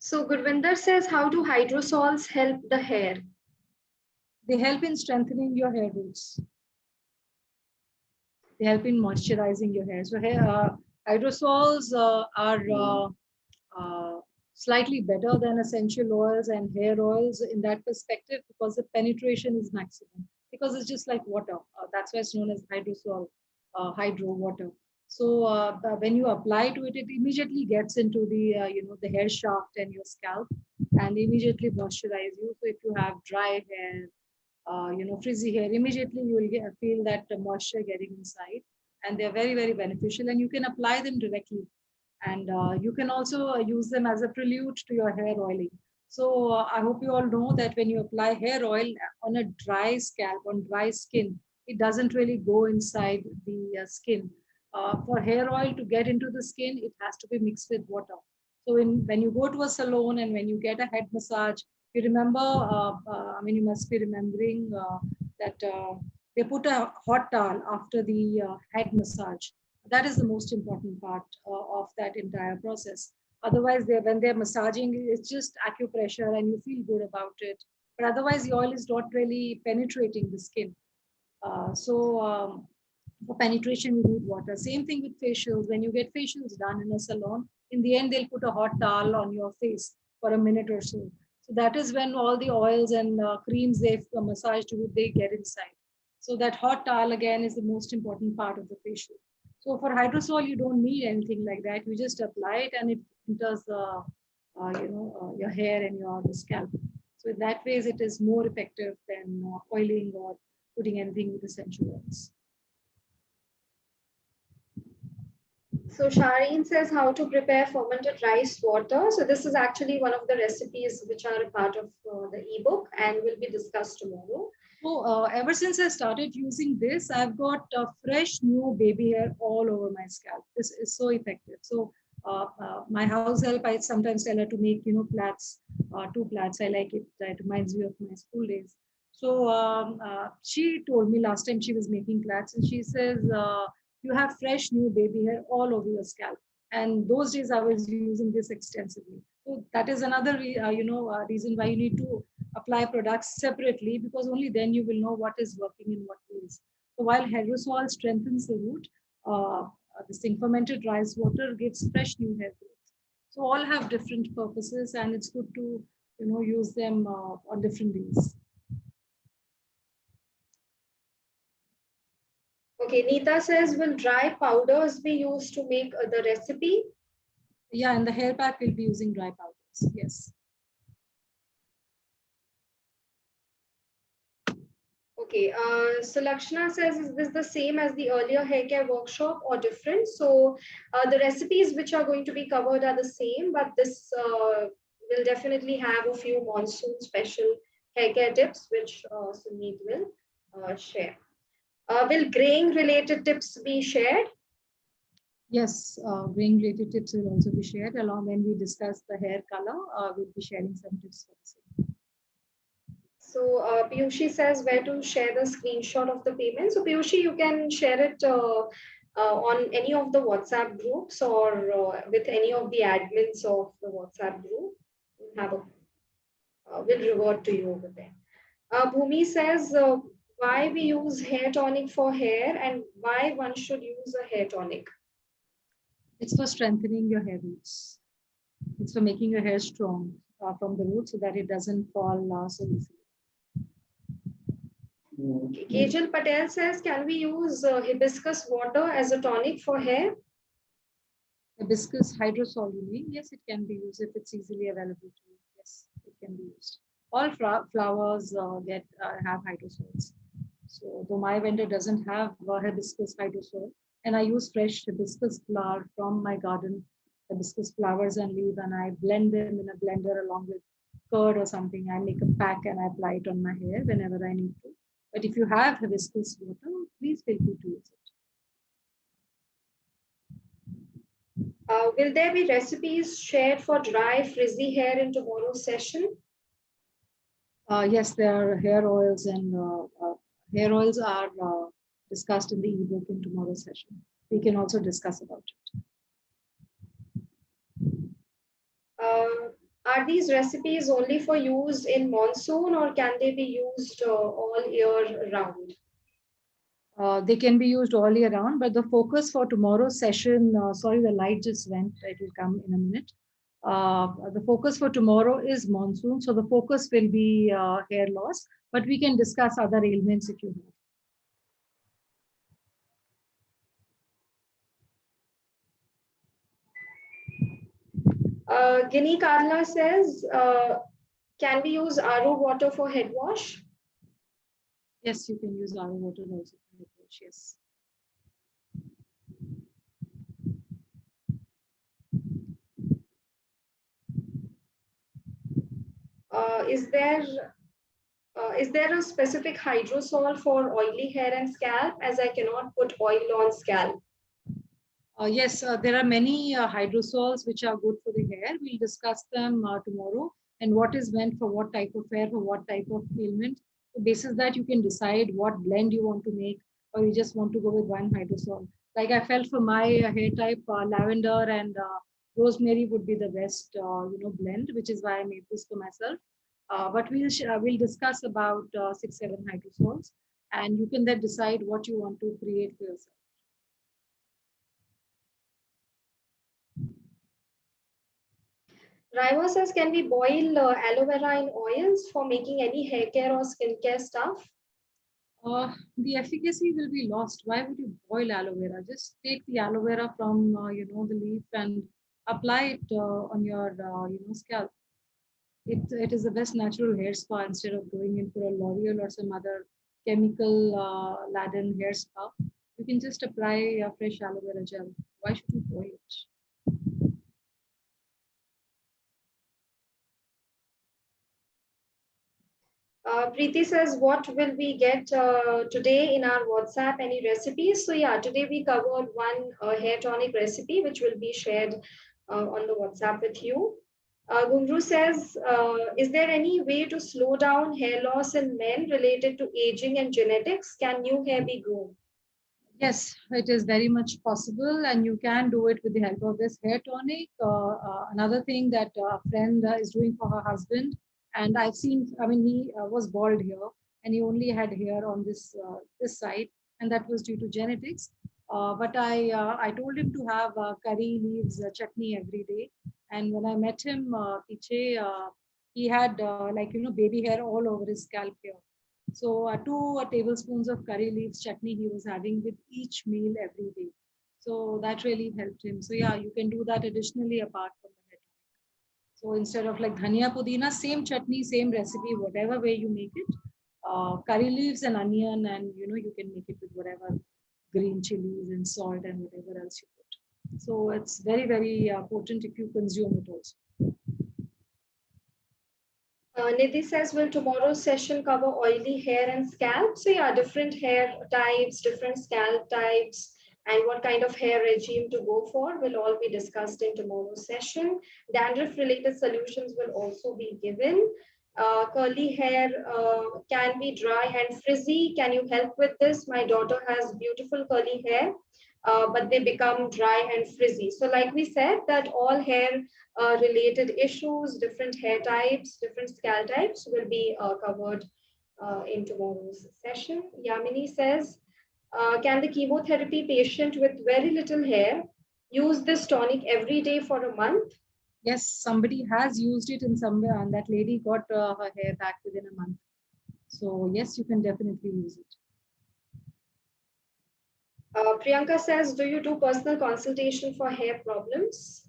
So Gurvinder says, how do hydrosols help the hair? They help in strengthening your hair roots. They help in moisturizing your hair. So hydrosols are slightly better than essential oils and hair oils in that perspective because the penetration is maximum. Because it's just like water. That's why it's known as hydrosol, hydro water. So when you apply to it, it immediately gets into the hair shaft and your scalp, and immediately moisturize you. So if you have dry hair, frizzy hair, immediately you will feel that moisture getting inside, and they're very, very beneficial, and you can apply them directly. And you can also use them as a prelude to your hair oiling. So I hope you all know that when you apply hair oil on a dry scalp, on dry skin, it doesn't really go inside the skin. For hair oil to get into the skin, it has to be mixed with water. So when you go to a salon and when you get a head massage, you remember, you must be remembering that they put a hot towel after the head massage. That is the most important part of that entire process. Otherwise, when they're massaging, it's just acupressure and you feel good about it. But otherwise, the oil is not really penetrating the skin. For penetration, you need water. Same thing with facials. When you get facials done in a salon, in the end, they'll put a hot towel on your face for a minute or so. So that is when all the oils and creams they've massaged you, they get inside. So that hot towel again is the most important part of the facial. So for hydrosol, you don't need anything like that. You just apply it and it enters your hair and your scalp. So in that ways, it is more effective than oiling or putting anything with essential oils. So Shireen says how to prepare fermented rice water. So this is actually one of the recipes which are a part of the ebook and will be discussed tomorrow. So ever since I started using this, I've got fresh new baby hair all over my scalp. This is so effective. So my house help, I sometimes tell her to make, plaits, 2 plaits. I like it. It reminds me of my school days. So she told me last time she was making plaits, and she says, you have fresh new baby hair all over your scalp. And those days I was using this extensively. So that is another reason why you need to apply products separately, because only then you will know what is working in what ways. So while hydrosol strengthens the root, this thing fermented rice water gives fresh new hair growth. So all have different purposes, and it's good to use them on different days. Okay, Neeta says, will dry powders be used to make the recipe? Yeah, and the hair pack will be using dry powders. Yes. Okay, so Lakshana says, is this the same as the earlier hair care workshop or different? So the recipes which are going to be covered are the same, but this will definitely have a few monsoon special hair care tips, which Sunit will share. Will graying related tips be shared? Yes, graying related tips will also be shared along when we discuss the hair color. We'll be sharing some tips for the same. So Piyushi says where to share the screenshot of the payment. So Piyushi, you can share it on any of the WhatsApp groups or with any of the admins of the WhatsApp group. We'll revert to you over there. Bhumi says why we use hair tonic for hair and why one should use a hair tonic. It's for strengthening your hair roots. It's for making your hair strong from the roots so that it doesn't fall so easily. Kejal Patel says, can we use hibiscus water as a tonic for hair? Hibiscus hydrosol, you mean? Yes, it can be used if it's easily available to you. Yes, it can be used. All flowers have hydrosols. So though my vendor doesn't have hibiscus hydrosol, and I use fresh hibiscus flower from my garden, hibiscus flowers and leaf, and I blend them in a blender along with curd or something. I make a pack and I apply it on my hair whenever I need to. But if you have hibiscus water, please feel free to use it. Will there be recipes shared for dry, frizzy hair in tomorrow's session? Yes, there are hair oils, and hair oils are discussed in the ebook in tomorrow's session. We can also discuss about it. Are these recipes only for use in monsoon or can they be used all year round? They can be used all year round, but the focus for tomorrow's session, sorry, the light just went, it will come in a minute. The focus for tomorrow is monsoon, so the focus will be hair loss, but we can discuss other ailments if you have. Guinea Carla says, can we use RO water for head wash? Yes, you can use RO water also for head wash, yes. Is there a specific hydrosol for oily hair and scalp, as I cannot put oil on scalp? Yes, there are many hydrosols which are good for the hair. We'll discuss them tomorrow, and what is meant for what type of hair, for what type of ailment. So basis that you can decide what blend you want to make, or you just want to go with one hydrosol. Like I felt for my hair type, lavender and rosemary would be the best blend, which is why I made this for myself. But we'll discuss about 6-7 hydrosols, and you can then decide what you want to create for yourself. Raima says, can we boil aloe vera in oils for making any hair care or skincare stuff? The efficacy will be lost. Why would you boil aloe vera? Just take the aloe vera from the leaf and apply it on your scalp. It is the best natural hair spa instead of going in for a L'Oreal or some other chemical laden hair spa. You can just apply a fresh aloe vera gel. Why should you boil it? Preeti says, what will we get today in our WhatsApp? Any recipes? So yeah, today we covered one hair tonic recipe, which will be shared on the WhatsApp with you. Gungru says, is there any way to slow down hair loss in men related to aging and genetics? Can new hair be grown? Yes, it is very much possible, and you can do it with the help of this hair tonic. Another thing that a friend is doing for her husband, and I've seen, I mean, he was bald here, and he only had hair on this side, and that was due to genetics. But I told him to have curry leaves chutney every day, And when I met him, Piche, he had like, baby hair all over his scalp here. So 2 tablespoons of curry leaves chutney he was having with each meal every day. So that really helped him. So yeah, you can do that additionally apart from the hair. So instead of like dhania pudina, same chutney, same recipe, whatever way you make it, curry leaves and onion, and you can make it with whatever green chilies and salt and whatever else you put. So it's very, very potent if you consume it also. Nidhi says, will tomorrow's session cover oily hair and scalp? So yeah, different hair types, different scalp types, and what kind of hair regime to go for will all be discussed in tomorrow's session. Dandruff-related solutions will also be given. Curly hair can be dry and frizzy. Can you help with this? My daughter has beautiful curly hair, but they become dry and frizzy. So like we said, that all hair related issues, different hair types, different scalp types will be covered in tomorrow's session. Yamini says, can the chemotherapy patient with very little hair use this tonic every day for a month? Yes, somebody has used it in somewhere, and that lady got her hair back within a month. So yes, you can definitely use it. Priyanka says, do you do personal consultation for hair problems?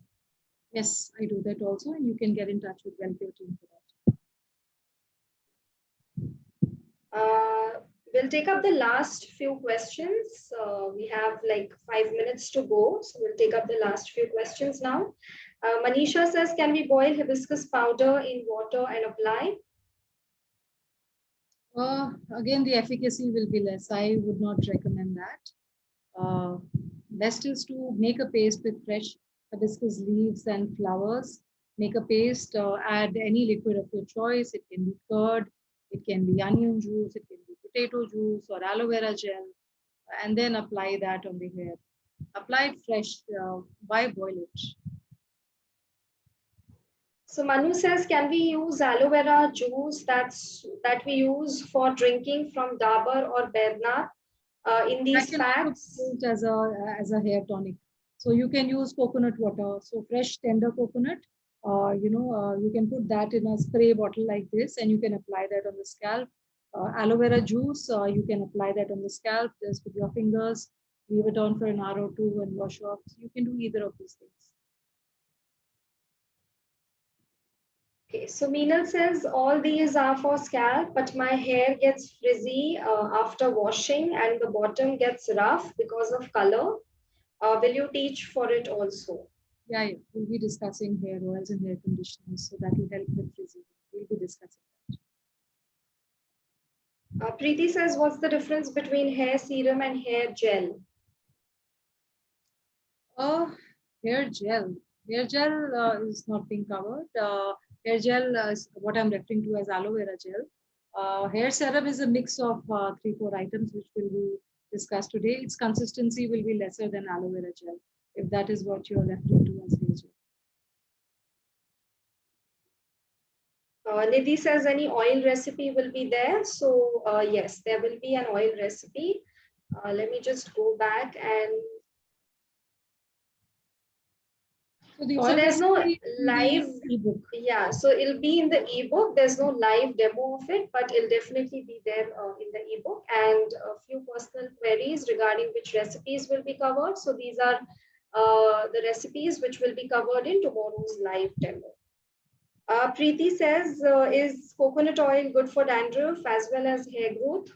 Yes, I do that also, and you can get in touch with WellCare team for that. We'll take up the last few questions. We have like 5 minutes to go, so we'll take up the last few questions now. Manisha says, can we boil hibiscus powder in water and apply? Again, the efficacy will be less. I would not recommend that. Best is to make a paste with fresh hibiscus leaves and flowers. Make a paste, add any liquid of your choice. It can be curd, it can be onion juice, it can be potato juice or aloe vera gel, and then apply that on the hair. Apply it fresh, why boil it? So Manu says, can we use aloe vera juice that we use for drinking from Dabur or Bednath in That these can also packs? be used as a hair tonic. So you can use coconut water. So fresh tender coconut, you can put that in a spray bottle like this, and you can apply that on the scalp. Aloe vera juice, you can apply that on the scalp just with your fingers. Leave it on for an hour or two and wash off. So you can do either of these things. Okay, so Meenal says all these are for scalp, but my hair gets frizzy after washing and the bottom gets rough because of color. Will you teach for it also? Yeah, we'll be discussing hair oils and hair conditioners, so that will help with frizzy. We'll be discussing that. Preeti says, what's the difference between hair serum and hair gel? Hair gel. Hair gel is not being covered. Hair gel is what I'm referring to as aloe vera gel. Hair serum is a mix of 3-4 items which will be discussed today. Its consistency will be lesser than aloe vera gel, if that is what you're referring to as hair gel. Nidhi says any oil recipe will be there. So yes, there will be an oil recipe. Let me just go back and so there's no live ebook. Yeah, so it'll be in the ebook. There's no live demo of it, but it'll definitely be there in the ebook, and a few personal queries regarding which recipes will be covered. So these are the recipes which will be covered in tomorrow's live demo. Preeti says, is coconut oil good for dandruff as well as hair growth?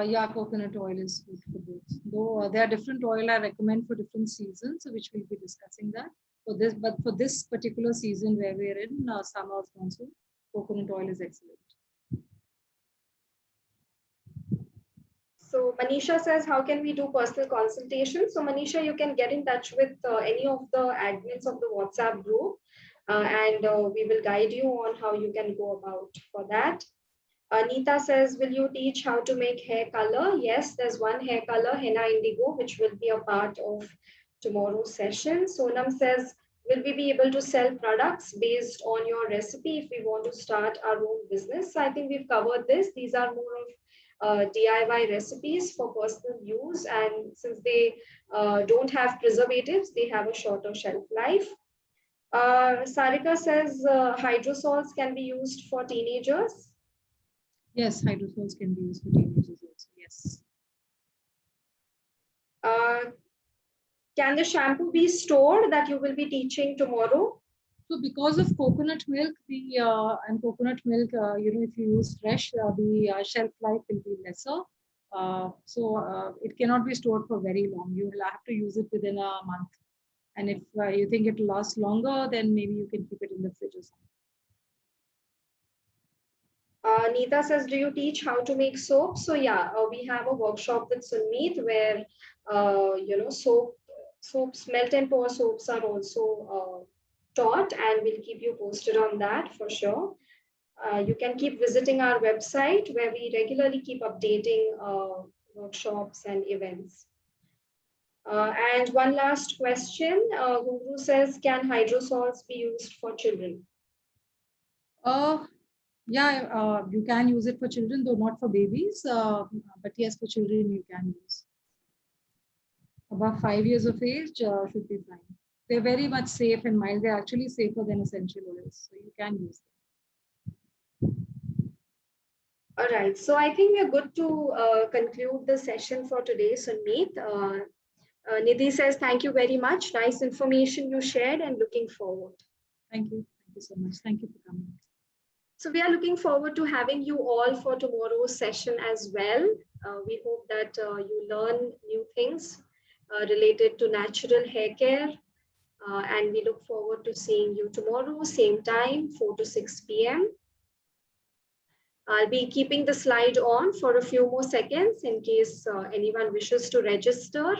Yeah, coconut oil is good for both. Though there are different oil I recommend for different seasons, which we'll be discussing that. But for this particular season where we're in summer monsoon, coconut oil is excellent. So Manisha says, how can we do personal consultation? So Manisha, you can get in touch with any of the admins of the WhatsApp group, and we will guide you on how you can go about for that. Anita says, will you teach how to make hair color? Yes, there's one hair color, henna indigo, which will be a part of tomorrow's session. Sonam says, will we be able to sell products based on your recipe if we want to start our own business? So I think we've covered this. These are more of DIY recipes for personal use, and since they don't have preservatives, they have a shorter shelf life. Sarika says hydrosols can be used for teenagers. Yes, hydrosols can be used for teenagers also. Yes. Can the shampoo be stored that you will be teaching tomorrow? So because of coconut milk, the and coconut milk, if you use fresh, the shelf life will be lesser. So it cannot be stored for very long. You will have to use it within a month. And if you think it will last longer, then maybe you can keep it in the fridge or something. Neeta says, do you teach how to make soap? So yeah, we have a workshop with Sunmeet where, soaps, melt and pour soaps are also taught, and we'll keep you posted on that for sure. You can keep visiting our website where we regularly keep updating workshops and events. And one last question, Guru says, can hydrosols be used for children? Yeah, you can use it for children, though not for babies. But yes, for children you can use. Above 5 years of age should be fine. They're very much safe and mild. They're actually safer than essential oils, so you can use them. All right, so I think we're good to conclude the session for today, Sunmeet. Nidhi says, thank you very much. Nice information you shared and looking forward. Thank you. Thank you so much. Thank you for coming. So we are looking forward to having you all for tomorrow's session as well. We hope that you learn new things related to natural hair care. And we look forward to seeing you tomorrow, same time, 4 to 6 p.m. I'll be keeping the slide on for a few more seconds in case anyone wishes to register.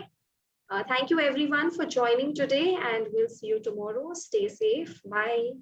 Thank you everyone for joining today, and we'll see you tomorrow. Stay safe. Bye.